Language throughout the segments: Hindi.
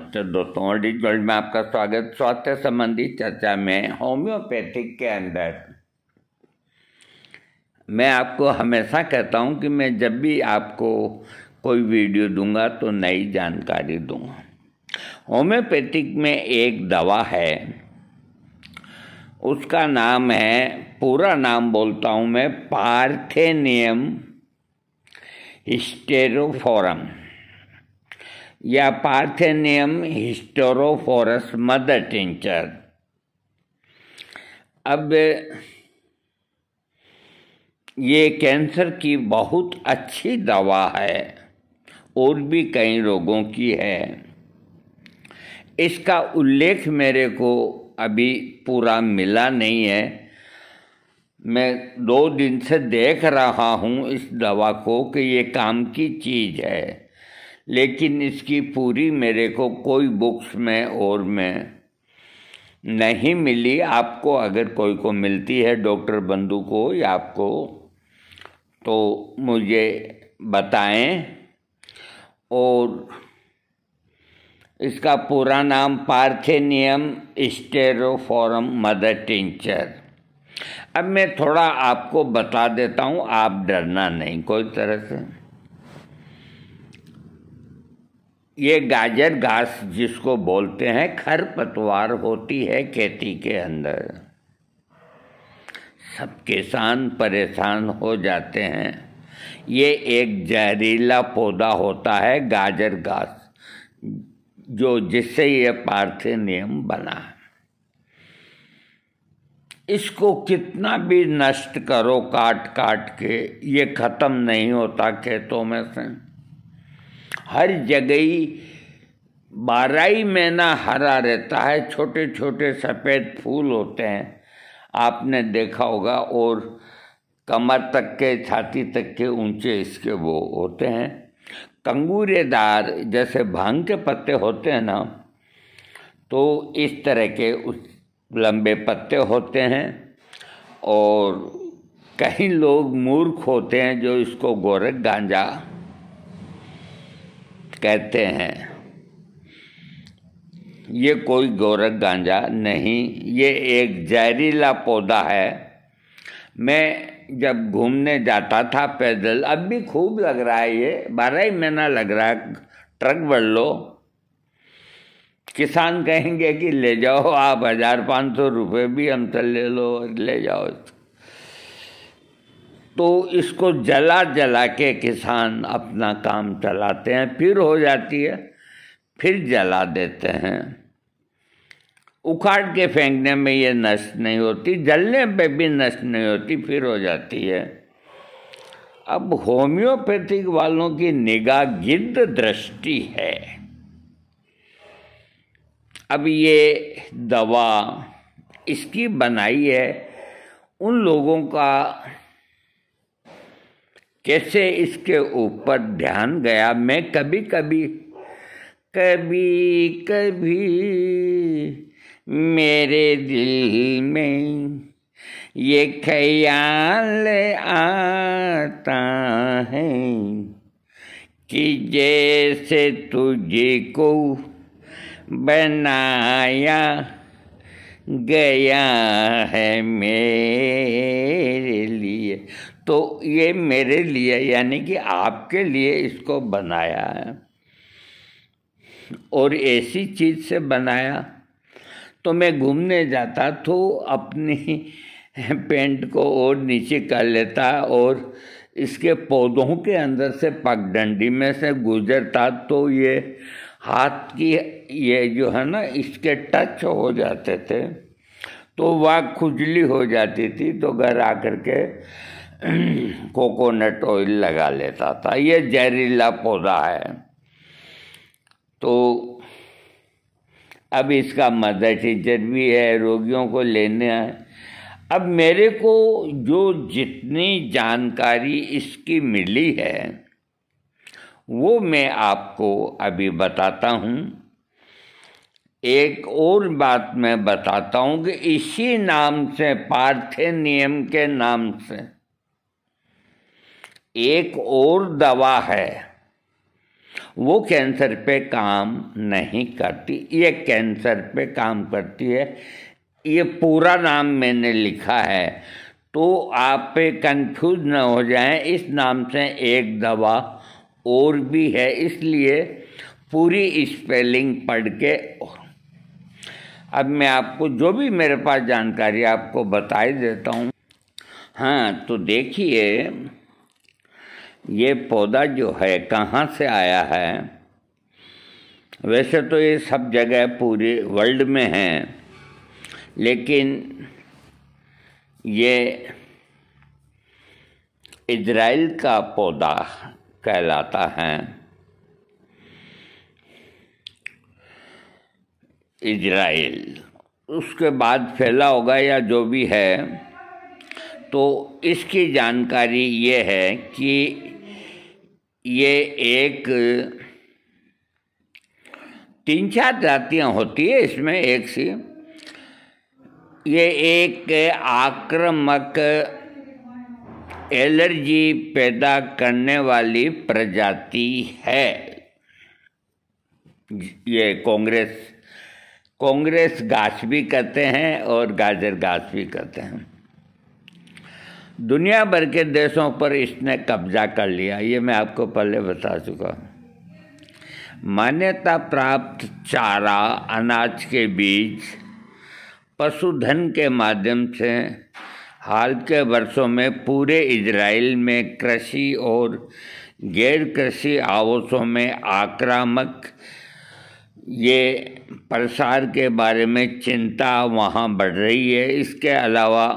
नमस्ते दोस्तों, ऑडिट वर्ल्ड में आपका स्वागत। स्वास्थ्य संबंधी चर्चा में होम्योपैथिक के अंदर मैं आपको हमेशा कहता हूं कि मैं जब भी आपको कोई वीडियो दूंगा तो नई जानकारी दूंगा। होम्योपैथिक में एक दवा है, उसका नाम है, पूरा नाम बोलता हूं मैं, पार्थेनियम हिस्टेरोफोरम या पार्थेनियम हिस्टेरोफोरस मदर टिंचर। अब ये कैंसर की बहुत अच्छी दवा है और भी कई रोगों की है। इसका उल्लेख मेरे को अभी पूरा मिला नहीं है। मैं 2 दिन से देख रहा हूँ इस दवा को कि ये काम की चीज़ है, लेकिन इसकी पूरी मेरे को कोई बुक्स में और में नहीं मिली। आपको अगर कोई को मिलती है, डॉक्टर बंधु को या आपको, तो मुझे बताएं। और इसका पूरा नाम पार्थेनियम हिस्टेरोफोरम मदर टिंचर। अब मैं थोड़ा आपको बता देता हूँ, आप डरना नहीं कोई तरह से। ये गाजर घास जिसको बोलते हैं, खरपतवार होती है खेती के अंदर। सब किसान परेशान हो जाते हैं। ये एक जहरीला पौधा होता है गाजर घास, जो जिससे ये पार्थेनियम बना। इसको कितना भी नष्ट करो काट काट के, ये खत्म नहीं होता खेतों में से। हर जगह ही 12 महीना हरा रहता है। छोटे छोटे सफ़ेद फूल होते हैं, आपने देखा होगा, और कमर तक के, छाती तक के ऊंचे इसके वो होते हैं। कंगूरेदार जैसे भांग के पत्ते होते हैं ना, तो इस तरह के उस लंबे पत्ते होते हैं। और कई लोग मूर्ख होते हैं जो इसको गोरख गांजा कहते हैं। ये कोई गोरख गांजा नहीं, ये एक जहरीला पौधा है। मैं जब घूमने जाता था पैदल, अब भी खूब लग रहा है, ये 12 महीना लग रहा है। ट्रक भर लो, किसान कहेंगे कि ले जाओ आप, 1500 रुपये भी हमसे ले लो, ले जाओ। तो इसको जला जला के किसान अपना काम चलाते हैं, फिर हो जाती है, फिर जला देते हैं। उखाड़ के फेंकने में ये नष्ट नहीं होती, जलने पे भी नष्ट नहीं होती, फिर हो जाती है। अब होम्योपैथिक वालों की निगाह गिद्ध दृष्टि है। अब ये दवा इसकी बनाई है उन लोगों का, कैसे इसके ऊपर ध्यान गया। मैं कभी कभी मेरे दिल में ये ख्याल आता है कि जैसे तुझे को बनाया गया है मेरे लिए। तो ये मेरे लिए यानी कि आपके लिए इसको बनाया है, और ऐसी चीज़ से बनाया। तो मैं घूमने जाता तो अपनी पैंट को और नीचे कर लेता और इसके पौधों के अंदर से पगडंडी में से गुजरता, तो ये हाथ की ये जो है ना, इसके टच हो जाते थे, तो वह खुजली हो जाती थी। तो घर आकर के कोकोनट ऑयल लगा लेता था। ये जहरीला पौधा है। तो अब इसका मदर टीचर भी है, रोगियों को लेने आए। अब मेरे को जो जितनी जानकारी इसकी मिली है वो मैं आपको अभी बताता हूँ। एक और बात मैं बताता हूँ कि इसी नाम से, पार्थेनियम के नाम से, एक और दवा है वो कैंसर पे काम नहीं करती, ये कैंसर पे काम करती है। ये पूरा नाम मैंने लिखा है, तो आप कंफ्यूज न हो जाएं। इस नाम से एक दवा और भी है, इसलिए पूरी स्पेलिंग पढ़ के अब मैं आपको जो भी मेरे पास जानकारी आपको बता ही देता हूँ। हाँ, तो देखिए ये पौधा जो है कहाँ से आया है। वैसे तो ये सब जगह पूरे वर्ल्ड में है, लेकिन ये इजराइल का पौधा कहलाता है। इजराइल उसके बाद फैला होगा या जो भी है। तो इसकी जानकारी ये है कि ये एक 3-4 जातियाँ होती है इसमें एक सी। ये एक आक्रामक एलर्जी पैदा करने वाली प्रजाति है। ये कांग्रेस घास भी कहते हैं और गाजर घास भी कहते हैं। दुनिया भर के देशों पर इसने कब्जा कर लिया, ये मैं आपको पहले बता चुका हूँ। मान्यता प्राप्त चारा, अनाज के बीज, पशुधन के माध्यम से हाल के वर्षों में पूरे इजराइल में कृषि और गैर कृषि आवासों में आक्रामक ये प्रसार के बारे में चिंता वहाँ बढ़ रही है। इसके अलावा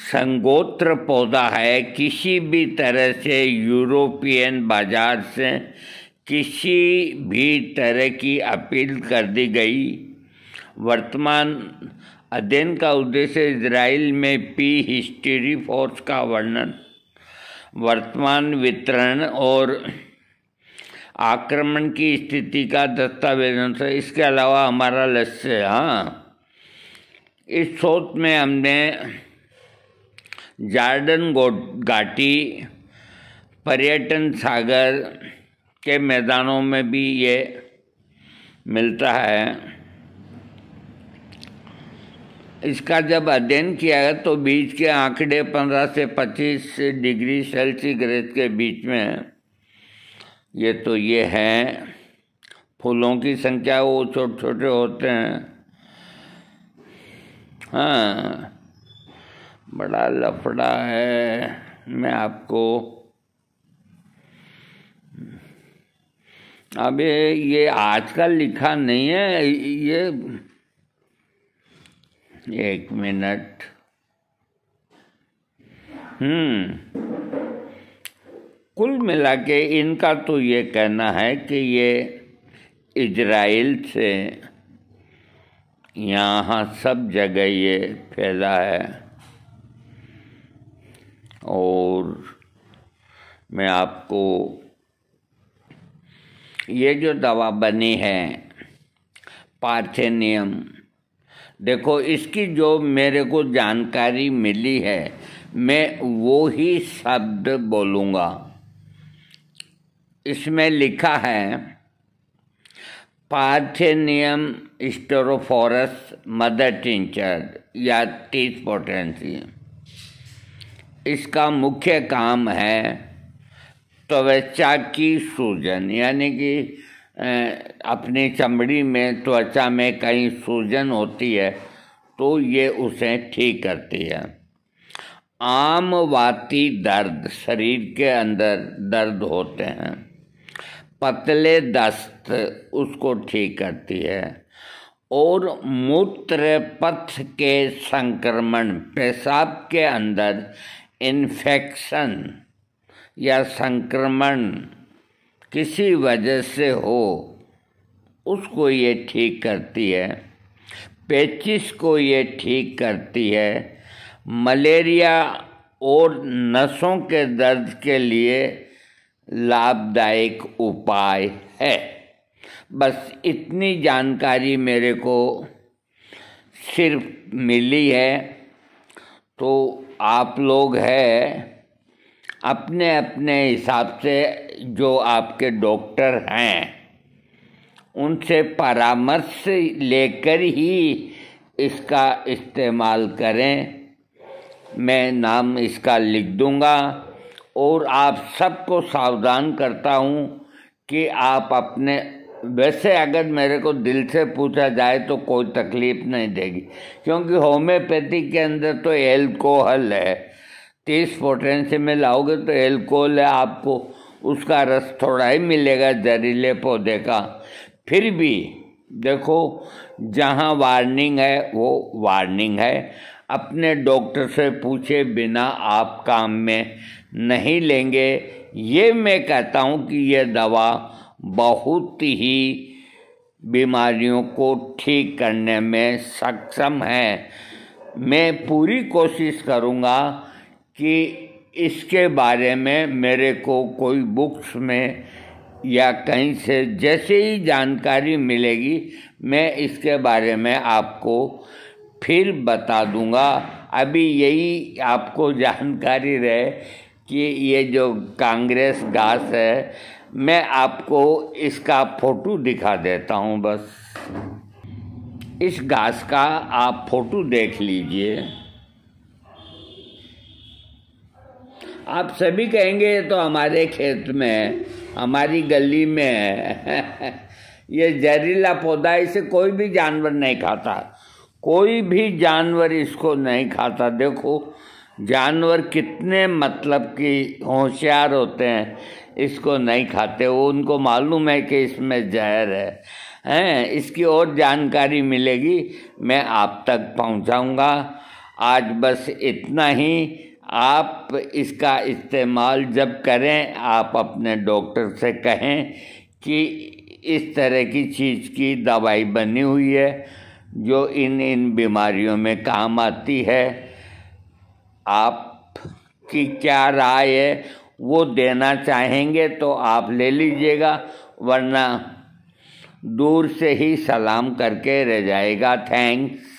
संगोत्र पौधा है, किसी भी तरह से यूरोपियन बाजार से किसी भी तरह की अपील कर दी गई। वर्तमान अध्ययन का उद्देश्य इजराइल में पी हिस्टेरियोफोर्स का वर्णन, वर्तमान वितरण और आक्रमण की स्थिति का दस्तावेजन से। इसके अलावा हमारा लक्ष्य, हाँ, इस शोध में हमने जॉर्डन घाटी, पर्यटन सागर के मैदानों में भी ये मिलता है। इसका जब अध्ययन किया गया तो बीज के आंकड़े 15 से 25 डिग्री सेल्सियस के बीच में है। ये तो ये हैं, फूलों की संख्या वो छोटे छोटे होते हैं। हाँ, बड़ा लफड़ा है। मैं आपको अब ये आजकल लिखा नहीं है, ये एक मिनट। कुल मिला के इनका तो ये कहना है कि ये इजराइल से यहाँ सब जगह ये फैला है। और मैं आपको ये जो दवा बनी है पार्थेनियम, देखो इसकी जो मेरे को जानकारी मिली है मैं वो ही शब्द बोलूँगा। इसमें लिखा है पार्थेनियम स्टेरोफोरस मदर टिंचर या 30 पोटेंसी। इसका मुख्य काम है त्वचा की सूजन, यानी कि अपनी चमड़ी में, त्वचा में कहीं सूजन होती है तो ये उसे ठीक करती है। आम वाती दर्द, शरीर के अंदर दर्द होते हैं, पतले दस्त, उसको ठीक करती है। और मूत्र पथ के संक्रमण, पेशाब के अंदर इन्फेक्शन या संक्रमण किसी वजह से हो उसको ये ठीक करती है। पेचिस को ये ठीक करती है। मलेरिया और नसों के दर्द के लिए लाभदायक उपाय है। बस इतनी जानकारी मेरे को सिर्फ मिली है। तो आप लोग हैं अपने अपने हिसाब से जो आपके डॉक्टर हैं उनसे परामर्श लेकर ही इसका इस्तेमाल करें। मैं नाम इसका लिख दूंगा और आप सबको सावधान करता हूँ कि आप अपने, वैसे अगर मेरे को दिल से पूछा जाए तो कोई तकलीफ़ नहीं देगी, क्योंकि होम्योपैथी के अंदर तो एल्कोहल है, 30 पोटेंशियम में लाओगे तो एल्कोहल है, आपको उसका रस थोड़ा ही मिलेगा जहरीले पौधे का। फिर भी देखो, जहाँ वार्निंग है वो वार्निंग है। अपने डॉक्टर से पूछे बिना आप काम में नहीं लेंगे। ये मैं कहता हूँ कि ये दवा बहुत ही बीमारियों को ठीक करने में सक्षम है। मैं पूरी कोशिश करूँगा कि इसके बारे में मेरे को कोई बुक्स में या कहीं से जैसे ही जानकारी मिलेगी मैं इसके बारे में आपको फिर बता दूंगा। अभी यही आपको जानकारी रहे कि ये जो कांग्रेस घास है, मैं आपको इसका फोटो दिखा देता हूँ। बस इस घास का आप फोटो देख लीजिए। आप सभी कहेंगे ये तो हमारे खेत में है, हमारी गली में है। ये जहरीला पौधा, इसे कोई भी जानवर नहीं खाता, कोई भी जानवर इसको नहीं खाता। देखो जानवर कितने मतलब कि होशियार होते हैं, इसको नहीं खाते। वो उनको मालूम है कि इसमें जहर है। इसकी और जानकारी मिलेगी मैं आप तक पहुंचाऊंगा। आज बस इतना ही। आप इसका इस्तेमाल जब करें आप अपने डॉक्टर से कहें कि इस तरह की चीज़ की दवाई बनी हुई है जो इन बीमारियों में काम आती है। आपकी क्या राय है वो देना चाहेंगे तो आप ले लीजिएगा, वरना दूर से ही सलाम करके रह जाएगा। थैंक्स।